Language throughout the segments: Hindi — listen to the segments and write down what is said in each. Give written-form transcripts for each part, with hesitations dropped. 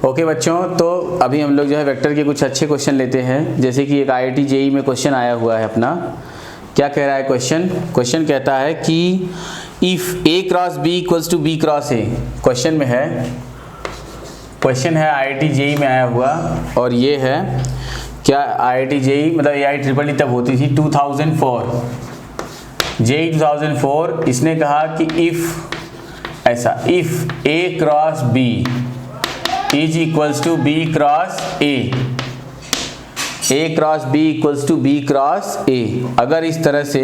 ओके बच्चों, तो अभी हम लोग जो है वेक्टर के कुछ अच्छे क्वेश्चन लेते हैं। जैसे कि एक IIT JEE में क्वेश्चन आया हुआ है अपना। क्या कह रहा है क्वेश्चन कहता है कि if A cross B equals to B cross A, question है IIT JEE में आया हुआ। और ये है क्या, IIT JEE मतलब AIEEE तब होती थी 2004, JEE 2004। इसने कहा कि if A cross B is equals to B cross A cross B equals to B cross A, अगर इस तरह से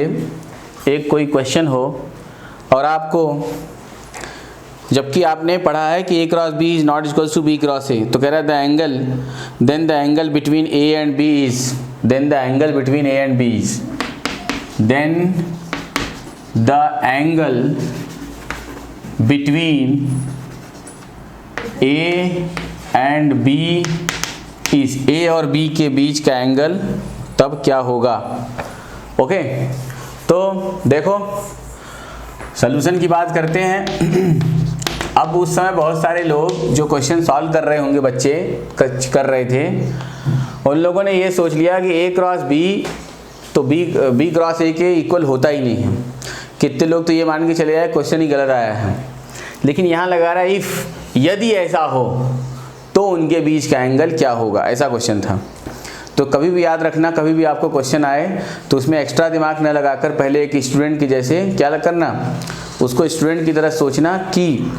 एक कोई क्वेश्चन हो और आपको, जबकि आपने पढ़ा है कि A cross B is not equals to B cross A, तो कह रहा है the angle between A and B is then the angle between A and B is between A and B is, A और B के बीच का एंगल तब क्या होगा। ओके, तो देखो सॉल्यूशन की बात करते हैं। अब उस समय बहुत सारे लोग जो क्वेश्चन सॉल्व कर रहे होंगे, बच्चे कर रहे थे, उन लोगों ने ये सोच लिया कि A क्रॉस B तो B क्रॉस A के इक्वल होता ही नहीं है। कितने लोग तो ये मान के चले आए क्वेश्चन ही गलत आया है। लेकिन यहाँ लगा रहा है इफ़, यदि ऐसा हो तो उनके बीच का एंगल क्या होगा, ऐसा क्वेश्चन था। तो कभी भी याद रखना, कभी भी आपको क्वेश्चन आए तो उसमें एक्स्ट्रा दिमाग न लगाकर पहले एक स्टूडेंट की जैसे क्या करना, उसको स्टूडेंट की तरह सोचना कि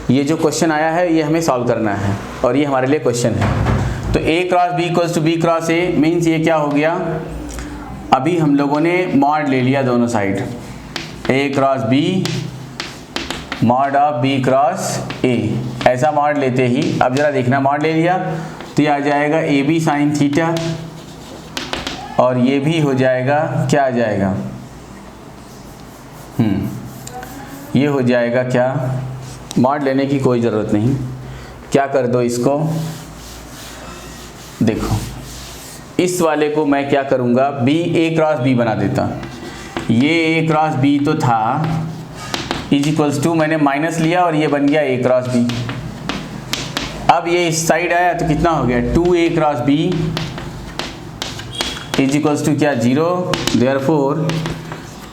ये जो क्वेश्चन आया है ये हमें सॉल्व करना है और ये हमारे लिए क्वेश्चन है। तो A cross B equals to B cross A means ये क्या हो गया, अभी हम लोगों ने मॉड ले लिया दोनों side, A cross B mod of B cross A, ऐसा मॉड लेते ही अब जरा देखना, मॉड ले लिया तो ये आ जाएगा AB साइन थीटा और ये भी हो जाएगा, क्या आ जाएगा, ये हो जाएगा क्या, मॉड लेने की कोई ज़रूरत नहीं, क्या कर दो इसको, देखो इस वाले को मैं क्या करूँगा, A क्रॉस B बना देता। ये A क्रॉस B तो था इज इक्वल्स टू, मैंने माइनस लिया और ये बन गया A क्रॉस B। अब ये इस साइड आया तो कितना हो गया, 2A cross B is equals to क्या, 0। Therefore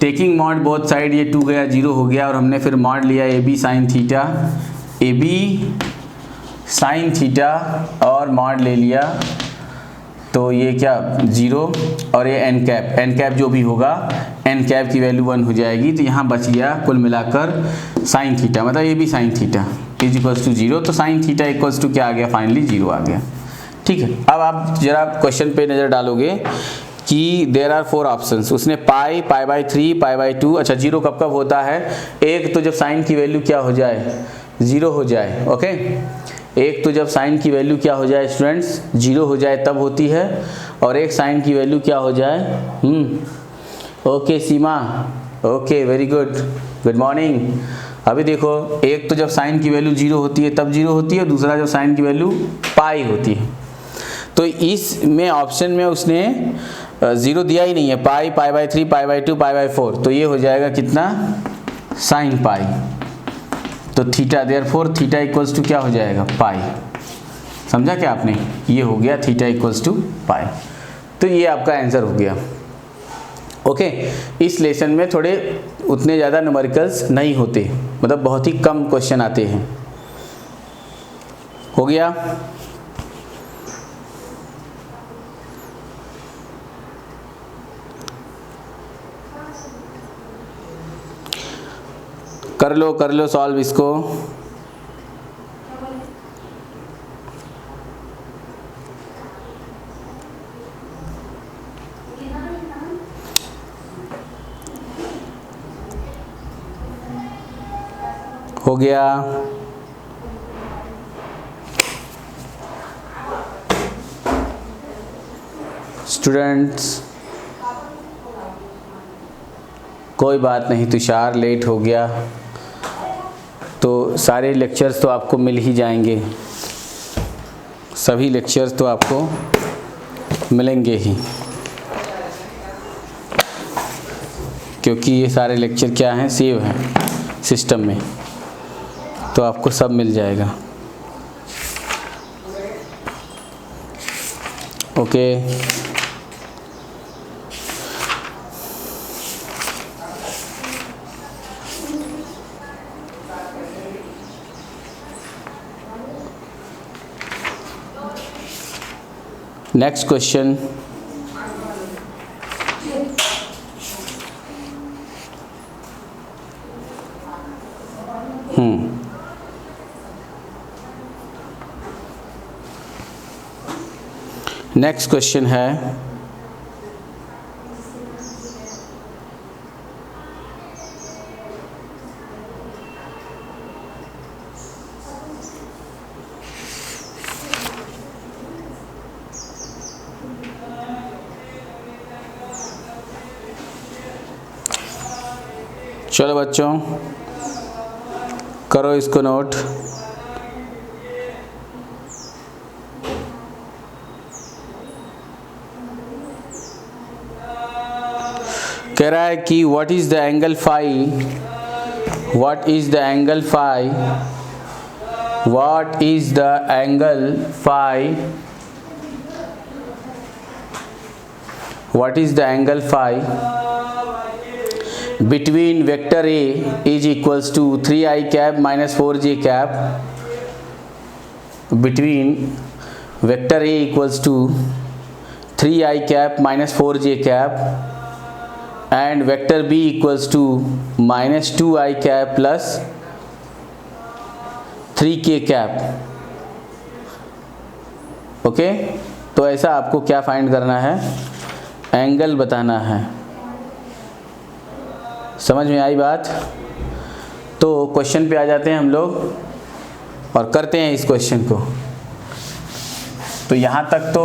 taking mod both side, ये 2 गया 0 हो गया और हमने फिर मॉड लिया AB sine theta, AB sine theta और मॉड ले लिया तो ये क्या 0 और ये n कैप जो भी होगा n कैप की वैल्यू 1 हो जाएगी। तो यहाँ बच गया कुल मिलाकर साइन थीटा, मतलब ये भी sine theta is equals to 0, तो साइन थीटा इक्वल्स टू क्या आ गया, फाइनली 0 आ गया। ठीक है, अब आप जरा क्वेश्चन पे नज़र डालोगे कि देयर आर 4 ऑप्शंस, उसने पाई, पाई बाई 3, पाई बाई 2। अच्छा 0 कब कब होता है, एक तो जब साइन की वैल्यू क्या हो जाए, 0 हो जाए। ओके, एक तो जब साइन की वैल्यू क्या हो जाए स्टूडेंट्स, 0 हो जाए तब होती है, और एक साइन की वैल्यू क्या हो जाए, ओके सीमा, ओके वेरी गुड मॉर्निंग। अभी देखो, एक तो जब साइन की वैल्यू 0 होती है तब 0 होती है, दूसरा जब साइन की वैल्यू पाई होती है। तो इसमें ऑप्शन में उसने 0 दिया ही नहीं है, pi, pi by 3, pi by 2, pi by 4, तो ये हो जाएगा कितना, साइन पाई। तो theta, therefore theta equals to क्या हो जाएगा, पाई। समझा क्या आपने, ये हो गया थीटा इक्वल्स टू पाई। तो ये आपका आंसर हो गया। ओके, इस लेसन में थोड़े उतने ज़्यादा न्यूमेरिकल्स नहीं होते, मतलब बहुत ही कम क्वेश्चन आते हैं। हो गया, कर लो सॉल्व इसको। हो गया, स्टूडेंट्स कोई बात नहीं, तुषार लेट हो गया तो सारे लेक्चर्स तो आपको मिल ही जाएंगे, सभी लेक्चर्स तो आपको मिलेंगे ही, क्योंकि ये सारे लेक्चर क्या हैं, सेव हैं सिस्टम में, तो आपको सब मिल जाएगा। Okay. Next question, next question है चलो बच्चों करो इसको नोट। कह रहा है कि what is the angle phi, what is the angle phi, what is the angle phi, what is the angle phi between vector A is equals to 3i cap minus 4j cap, between vector A equals to 3i cap minus 4j cap and vector B equals to minus 2i cap plus 3k cap। Okay, तो ऐसा आपको क्या फाइंड करना है, एंगल बताना है। समझ में आई बात? तो क्वेश्चन पे आ जाते हैं हम लोग और करते हैं इस क्वेश्चन को। तो यहाँ तक तो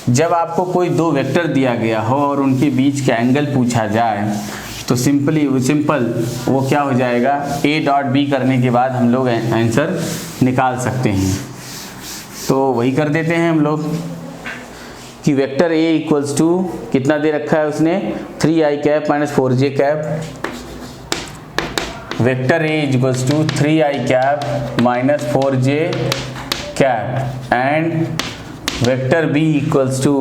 जब आपको कोई दो वेक्टर दिया गया हो और उनके बीच का एंगल पूछा जाए तो सिंपल वो क्या हो जाएगा, a डॉट b करने के बाद हम लोग आंसर निकाल सकते हैं। तो वही कर देते हैं हम लोग कि वेक्टर A इक्वल्स टू कितना दे रखा है उसने, 3i cap minus 4j cap. Vector A equals to 3i cap minus 4j cap and vector B equals to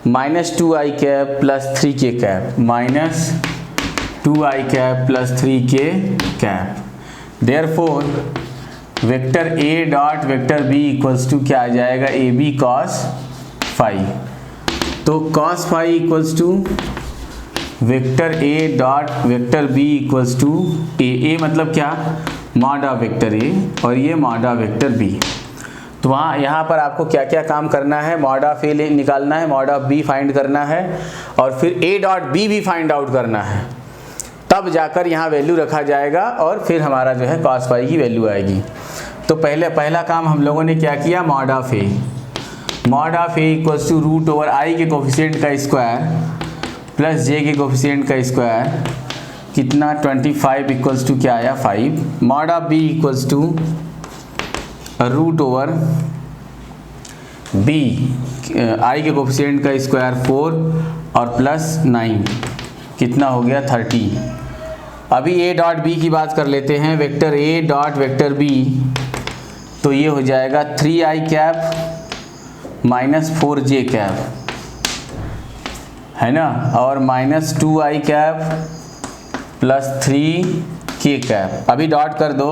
minus 2i cap plus 3k cap, minus 2i cap plus 3k cap. Therefore vector A dot vector B equals to क्या आ जाएगा, AB cos फाई। तो cos phi equals to vector A dot vector B equals to A मतलब क्या, मॉड ऑफ वेक्टर A और ये मॉड ऑफ वेक्टर B। तो वहाँ यहाँ पर आपको क्या क्या काम करना है, मॉड ऑफ A निकालना है, मॉड ऑफ B फाइंड करना है और फिर A डॉट B भी फाइंड आउट करना है। तब जाकर यहाँ वैल्यू रखा जाएगा और फिर हमारा जो है cos फाई की वैल्यू आएगी। तो पहला काम हम लोगों ने क्या किया, mod of A, mod of A equals to root over i के कोफिशिएंट का स्क्वायर प्लस j के कोफिशिएंट का स्क्वायर, कितना 25 इक्वल्स टू क्या आया 5। Mod of B equals to root over b, i के कोफिशिएंट का स्क्वायर 4 और प्लस 9, कितना हो गया 30। अभी a डॉट b की बात कर लेते हैं, vector A dot vector B, तो ये हो जाएगा 3i cap minus 4j cap है ना, और minus 2i cap plus 3k cap. अभी डॉट कर दो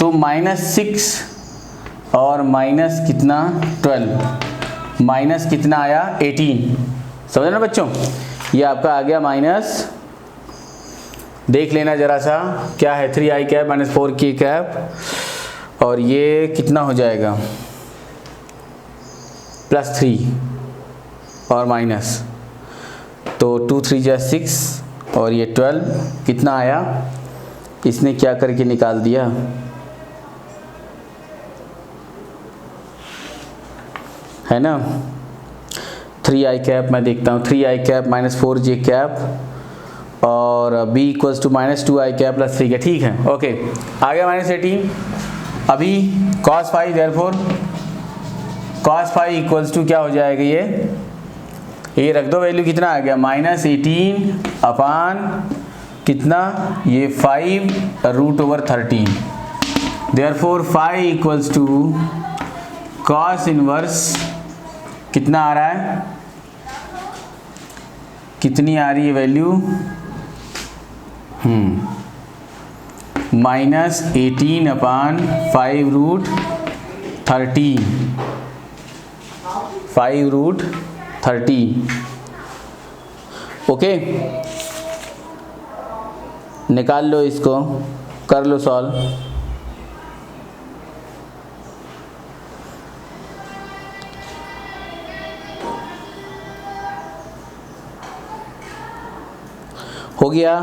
तो माइनस 6 और माइनस कितना 12, माइनस कितना आया 18। समझ ना बच्चों, ये आपका आ गया माइनस, देख लेना जरा सा क्या है, 3i cap minus 4k cap और ये कितना हो जाएगा प्लस 3 और माइनस, तो 2 3 जा 6 और ये 12, कितना आया, इसने क्या करके निकाल दिया, है ना 3i कैप। मैं देखता हूँ 3i cap minus 4j cap और b equals to minus 2i cap plus 3k। ठीक है, ओके, आ गया माइनस 18। अभी cos phi, therefore cos phi equals to क्या हो जाएगा, ये रख दो वैल्यू, कितना आ गया माइनस 18 अपान कितना, ये 5 root over 13। Therefore phi equals to cos inverse कितना आ रहा है, कितनी आ रही है वैल्यू, -18/5√30 5√30। ओके, निकाल लो इसको, कर लो सॉल्व। हो गया,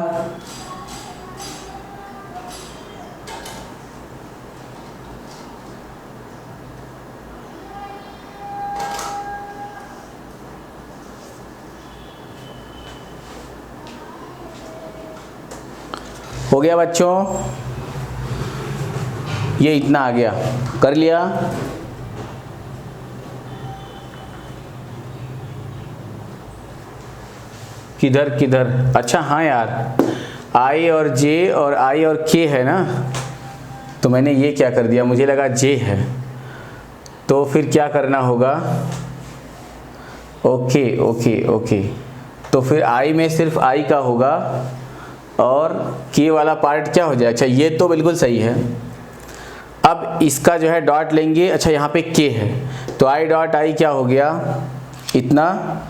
हो गया बच्चों, ये इतना आ गया, कर लिया। किधर किधर, अच्छा हाँ यार, आई और जे और आई और के है ना, तो मैंने ये क्या कर दिया, मुझे लगा जे है, तो फिर क्या करना होगा, ओके ओके ओके, तो फिर आई में सिर्फ आई का होगा और के वाला पार्ट क्या हो जाए। अच्छा ये तो बिल्कुल सही है। अब इसका जो है डॉट लेंगे, अच्छा यहाँ पे के है तो आई डॉट आई क्या हो गया इतना,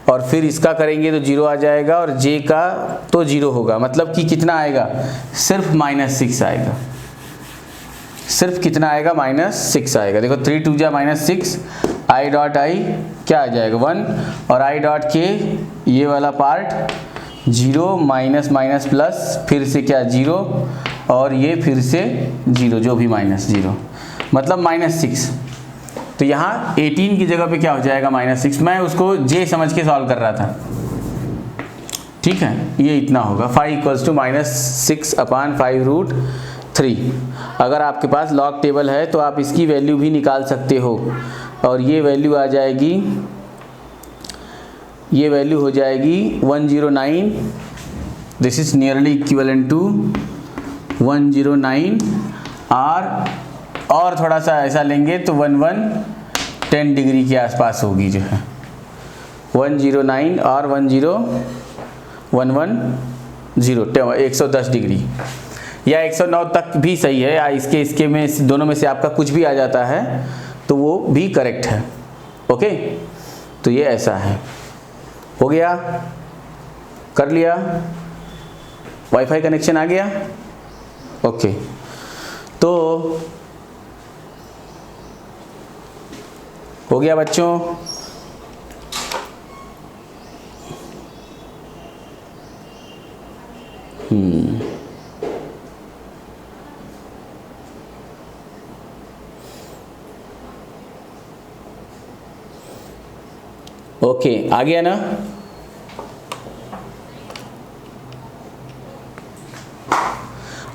और फिर इसका करेंगे तो 0 आ जाएगा और जे का तो 0 होगा, मतलब कि कितना आएगा, सिर्फ -6 आएगा, सिर्फ कितना आएगा, -6 आएगा। देखो 3 2 जा -6, आई डॉट आई क्या आ जाएगा 1, और आई डॉट के ये वाला पार्ट 0 माइनस माइनस प्लस, फिर से क्या 0, और ये फिर से 0, जो भी -0 मतलब -6। तो यहाँ 18 की जगह पे क्या हो जाएगा -6, मैं उसको जे समझ के सॉल्व कर रहा था, ठीक है। ये इतना होगा, फाई इक्वल्स टू -6/5√3। अगर आपके पास लॉग टेबल है तो आप इसकी वैल्यू भी निकाल सकते हो, और ये वैल्यू आ जाएगी, ये वैल्यू हो जाएगी 109, this is nearly equivalent to 109 और थोड़ा सा ऐसा लेंगे तो 1110 डिग्री के आसपास होगी जो है, 109 और 110 डिग्री या 109 तक भी सही है, या इसके में दोनों में से आपका कुछ भी आ जाता है तो वो भी करेक्ट है। ओके, तो ये ऐसा है, हो गया, कर लिया, वाईफाई कनेक्शन आ गया। ओके, तो हो गया बच्चों। ओके, आ गया ना।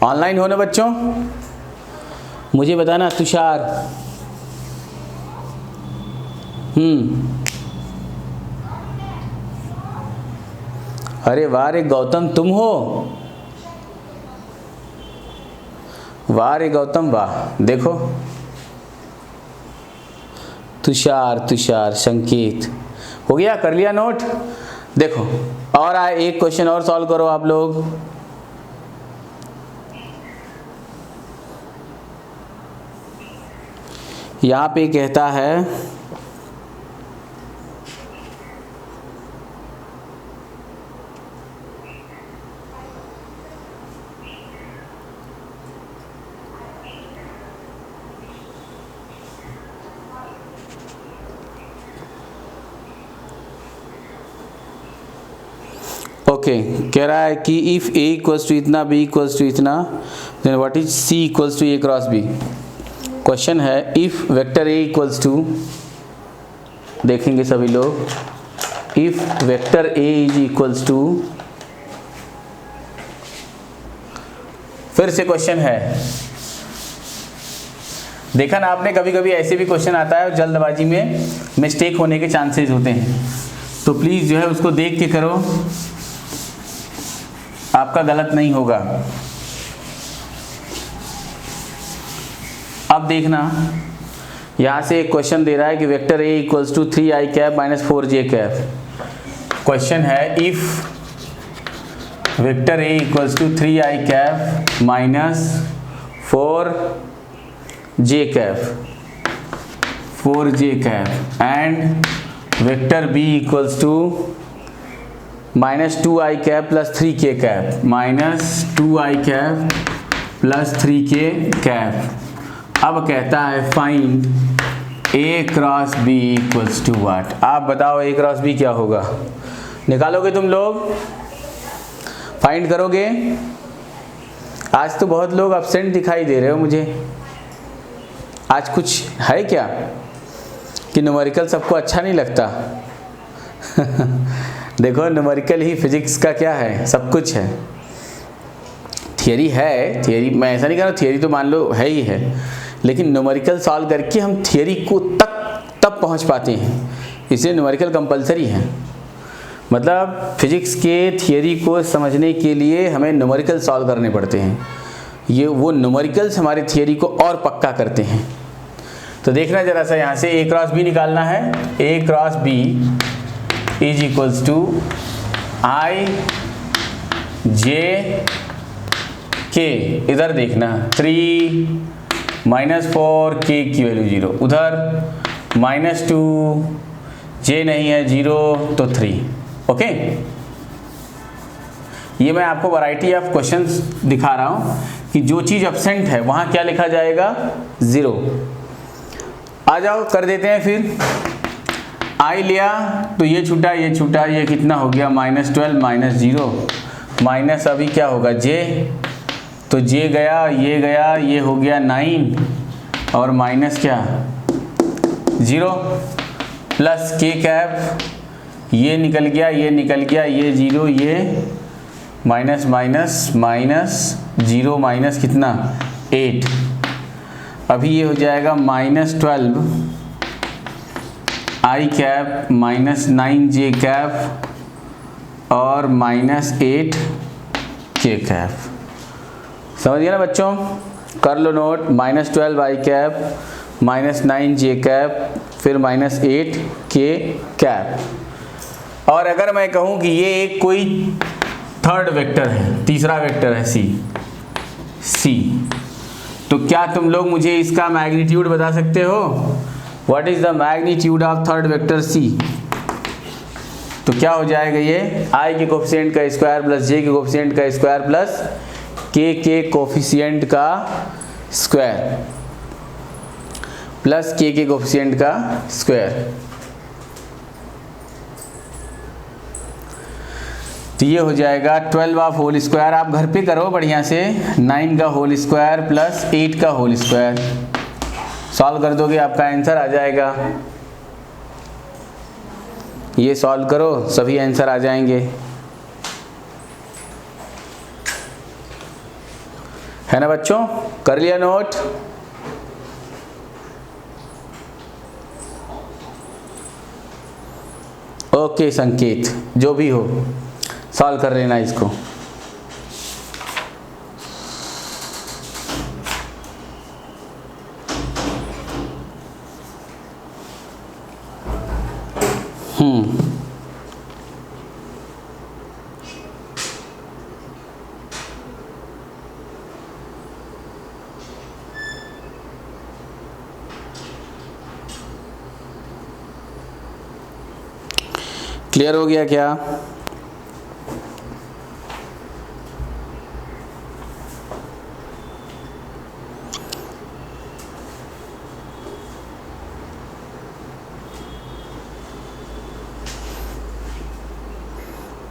ऑनलाइन हो ना बच्चों, मुझे बताना तुषार। अरे वाह रे गौतम, तुम हो, वाह रे गौतम वाह। देखो तुषार तुषार संकेत, हो गया, कर लिया नोट। देखो और एक क्वेश्चन और सॉल्व करो आप लोग। यहाँ पे कहता है कह रहा है कि इफ a इक्वल्स टू इतना, b इक्वल्स टू इतना, then what is c equals to a cross b। Question है if vector a equals to, देखेंगे सभी लोग, if vector a is equals to, फिर से क्वेश्चन है, देखा ना आपने, कभी कभी ऐसे भी क्वेश्चन आता है और जल्दबाजी में मिस्टेक होने के चांसेस होते हैं, तो प्लीज जो है उसको देख के करो, आपका गलत नहीं होगा। अब देखना, यहाँ से एक क्वेश्चन दे रहा है कि vector A equals to 3i cap minus 4j cap. Question है if vector A equals to 3i cap minus 4j cap and vector B equals to minus 2i cap plus 3k cap, minus 2i cap plus 3k cap. अब कहता है find a cross b equals to what. आप बताओ a क्रॉस b क्या होगा, निकालोगे तुम लोग, फाइंड करोगे? आज तो बहुत लोग एब्सेंट दिखाई दे रहे हो मुझे, आज कुछ है क्या कि न्यूमेरिकल सबको अच्छा नहीं लगता? देखो न्यूमेरिकल ही फिजिक्स का क्या है, सब कुछ है। थियरी है, थियरी मैं ऐसा नहीं कह रहा, थियरी तो मान लो है ही है, लेकिन न्यूमेरिकल सॉल्व करके हम थियरी को तब पहुंच पाते हैं, इसलिए न्यूमेरिकल कंपलसरी है। मतलब फिजिक्स के थियरी को समझने के लिए हमें न्यूमेरिकल सॉल्व करने पड़ते हैं, ये वो न्यूमेरिकल्स हमारे थियरी को और पक्का करते हैं। तो देखना जरा सा, यहाँ से a क्रॉस b निकालना है। a cross b is equals to i j k, इधर देखना 3 माइनस 4 k की वैल्यू 0, उधर माइनस 2 j नहीं है 0 तो 3। ओके, ये मैं आपको वैरायटी ऑफ क्वेश्चंस दिखा रहा हूँ कि जो चीज़ एब्सेंट है वहाँ क्या लिखा जाएगा, 0। आ जाओ कर देते हैं फिर। i लिया तो ये छूटा, ये कितना हो गया, माइनस 12 माइनस 0 माइनस अभी क्या होगा j, तो j गया, ये हो गया 9 और माइनस क्या 0 प्लस k कैप, ये निकल गया, ये 0, ये माइनस माइनस माइनस 0 माइनस कितना 8, अभी ये हो जाएगा minus 12 i cap minus 9j cap और माइनस 8 k कैप। समझ गया ना बच्चों, कर लो note, minus 12 i cap minus 9j cap फिर माइनस 8 k कैप। और अगर मैं कहूँ कि ये एक कोई थर्ड वेक्टर है, तीसरा वेक्टर है c, तो क्या तुम लोग मुझे इसका मैग्नीट्यूड बता सकते हो? What is the magnitude of third vector c? तो क्या हो जाएगा, ये i के कोफिशिएंट का स्क्वायर प्लस j के कोफिशिएंट का स्क्वायर प्लस k के कोफिशिएंट का स्क्वायर प्लस k के कोफिशिएंट का स्क्वायर। तो ये हो जाएगा 12 ऑफ होल स्क्वायर, आप घर पे करो बढ़िया से, 9 का होल स्क्वायर प्लस 8 का होल स्क्वायर, सॉल्व कर दोगे आपका आंसर आ जाएगा। ये सॉल्व करो सभी आंसर आ जाएंगे, है ना बच्चों? कर लिया नोट? ओके संकेत, जो भी हो सॉल्व कर लेना इसको। क्लियर हो गया क्या?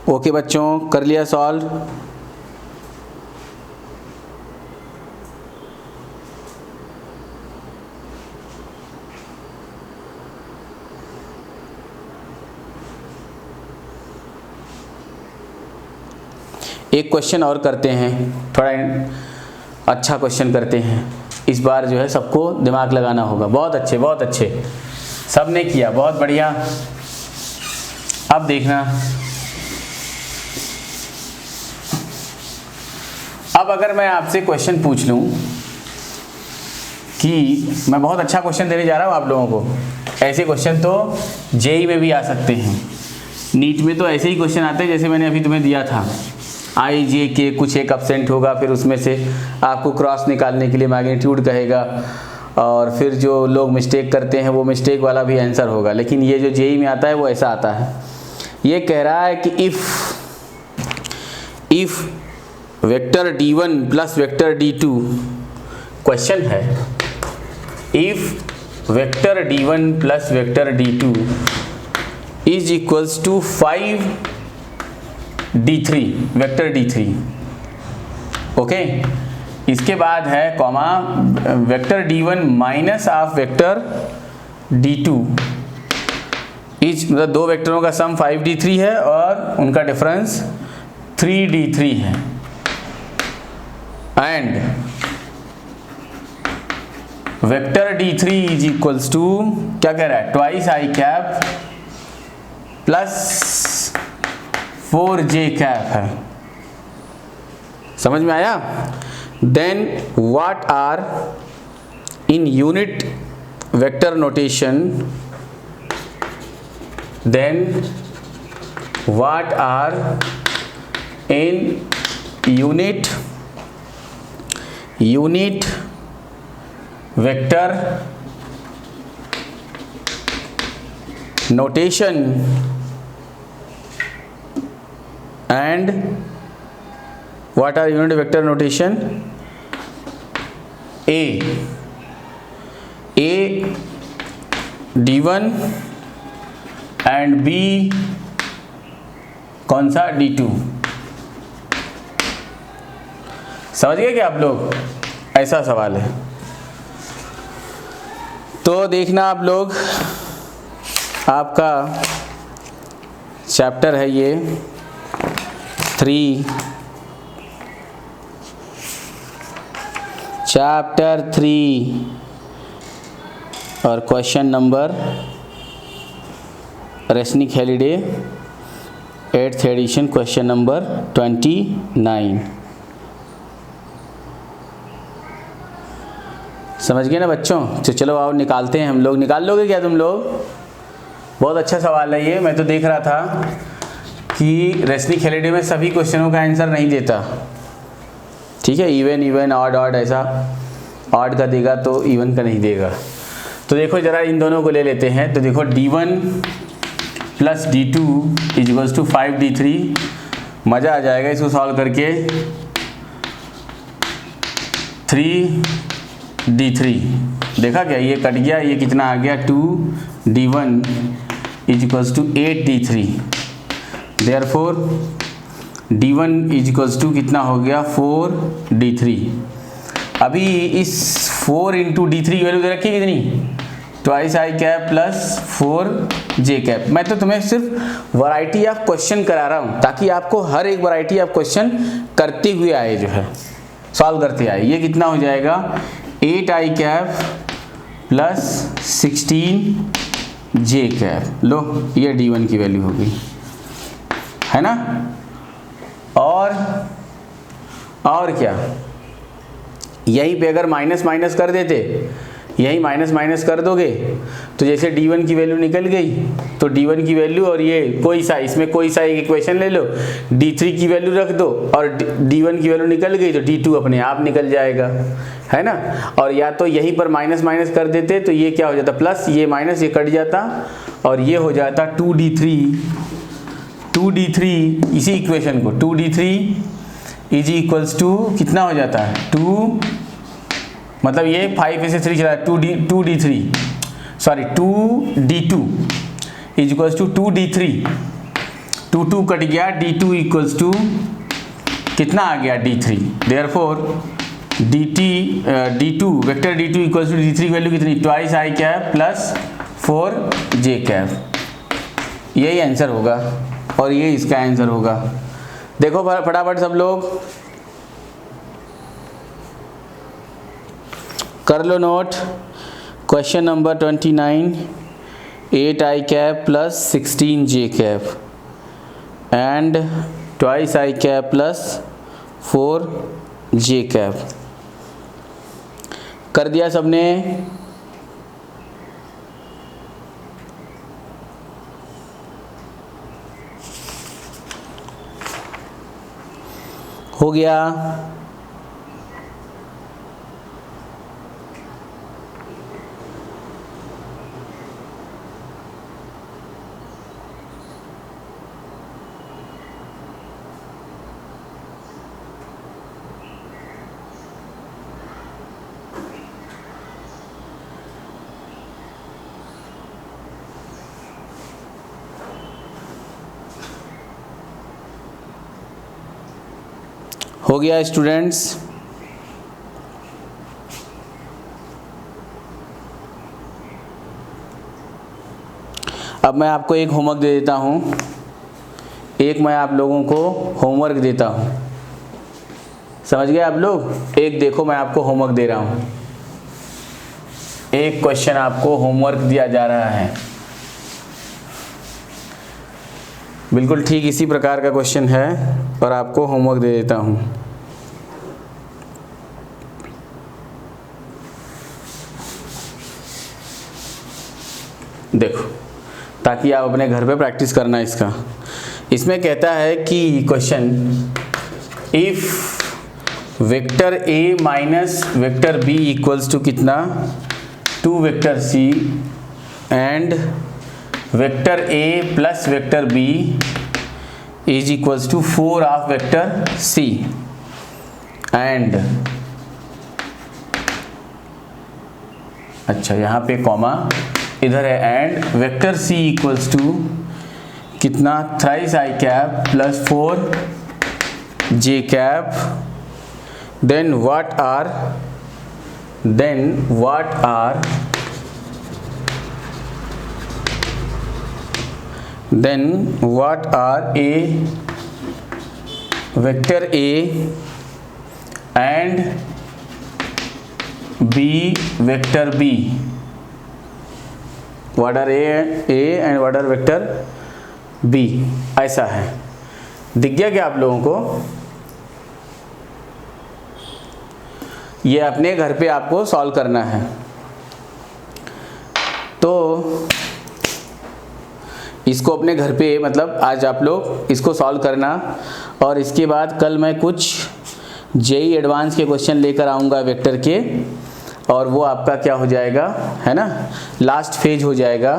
ओके बच्चों, कर लिया सॉल्व? एक क्वेश्चन और करते हैं, थोड़ा अच्छा क्वेश्चन करते हैं इस बार, जो है सबको दिमाग लगाना होगा। बहुत अच्छे सब ने किया, बहुत बढ़िया। अब देखना, अब अगर मैं आपसे क्वेश्चन पूछ लूं कि मैं बहुत अच्छा क्वेश्चन देने जा रहा हूँ आप लोगों को। ऐसे क्वेश्चन तो जेई में भी आ सकते हैं, नीट में तो ऐसे ही क्वेश्चन आते हैं जैसे मैंने अभी तुम्हें दिया था। आई जे के कुछ एक एब्सेंट होगा, फिर उसमें से आपको क्रॉस निकालने के लिए मैग्नीट्यूड कहेगा, और फिर जो लोग मिस्टेक करते हैं वो मिस्टेक वाला भी आंसर होगा। लेकिन ये जो जेई में आता है वो ऐसा आता है। ये कह रहा है कि if vector d1 plus vector d2, question है if vector d1 plus vector d2 is equals to 5d3 vector d3। Okay, इसके बाद है comma vector d1 minus of vector d2 is, मतलब दो वेक्टरों का सम 5d3 है और उनका डिफरेंस 3d3 है। And vector d3 is equals to क्या कह रहा है, twice I cap plus 4j cap है। समझ में आया? Then what are in unit vector notation, then what are in unit vector notation and what are unit vector notation? A d1 and B कौन सा, d2। समझ गए क्या आप लोग? ऐसा सवाल है। तो देखना आप लोग, आपका चैप्टर है ये 3, चैप्टर 3 और question number Resnick Halliday 8th edition, question number 29। समझ गए ना बच्चों? तो चलो आओ निकालते हैं हम लोग। निकाल लोगे क्या तुम लोग? बहुत अच्छा सवाल है ये। मैं तो देख रहा था कि रेसनिक हॉलीडे में सभी क्वेश्चनों का आंसर नहीं देता। ठीक है, इवन ऑड ऑड, ऐसा ऑड का देगा तो इवन का नहीं देगा। तो देखो जरा इन दोनों को ले लेते हैं। तो देखो d1 plus d2 is equals to 5d3। मज़ा आ जाएगा इसको सॉल्व करके। 3d3 देखा क्या, ये कट गया, ये कितना आ गया 2d1 is equals to 8d3। Therefore d1 is equals to कितना हो गया 4d3। अभी इस 4 इंटू d3 की वैल्यू दे रखी है कितनी, twice I cap plus 4j cap. मैं तो तुम्हें सिर्फ वैरायटी ऑफ क्वेश्चन करा रहा हूँ ताकि आपको हर एक वैरायटी ऑफ क्वेश्चन करते हुए आए, जो है सॉल्व करते आए। ये कितना हो जाएगा 8 I cap plus 16j cap. लो ये d1 की वैल्यू होगी, है ना? और क्या, यहीं पे अगर माइनस माइनस कर देते, यही माइनस माइनस कर दोगे तो जैसे d1 की वैल्यू निकल गई, तो d1 की वैल्यू और ये कोई सा, इसमें कोई सा एक इक्वेशन ले लो, d3 की वैल्यू रख दो और d1 की वैल्यू निकल गई तो d2 अपने आप निकल जाएगा, है ना? और या तो यहीं पर माइनस माइनस कर देते तो ये क्या हो जाता, प्लस, ये माइनस ये कट जाता और ये हो जाता 2d3 इसी इक्वेशन को 2d3 इज इक्वल्स टू कितना हो जाता है 2, मतलब ये 5 में से 3 चला है 2d2 is equals to 2d3, 2 cut गया, d2 इक्वल्स टू कितना आ गया d3। Therefore d2 vector d2 equals to d3 की वैल्यू कितनी, twice I cap plus 4j cap. यही आंसर होगा और ये इसका आंसर होगा। देखो फटाफट सब लोग कर लो नोट। Question number 29, 8 I cap plus 16j cap and twice I cap plus 4j cap. कर दिया सबने? हो गया? हो गया स्टूडेंट्स? अब मैं आपको एक होमवर्क दे देता हूँ, एक मैं आप लोगों को होमवर्क देता हूँ। समझ गए आप लोग? एक देखो मैं आपको होमवर्क दे रहा हूँ, एक क्वेश्चन आपको होमवर्क दिया जा रहा है, बिल्कुल ठीक इसी प्रकार का क्वेश्चन है और आपको होमवर्क दे देता हूँ। देखो, ताकि आप अपने घर पे प्रैक्टिस करना इसका। इसमें कहता है कि question, if vector A minus vector B equals to कितना, 2 vector C and vector A plus vector B is equals to 4 of vector C and, अच्छा यहाँ पे कॉमा इधर है, and vector C equals to कितना, thrice I cap plus 4 J cap, then what are A vector A and B vector B, what are A and what are vector B. ऐसा है, दिख गया क्या आप लोगों को? ये अपने घर पे आपको सॉल्व करना है। तो इसको अपने घर पे, मतलब आज आप लोग इसको सॉल्व करना, और इसके बाद कल मैं कुछ जेई एडवांस के क्वेश्चन लेकर आऊँगा वेक्टर के, और वो आपका क्या हो जाएगा, है ना, लास्ट फेज हो जाएगा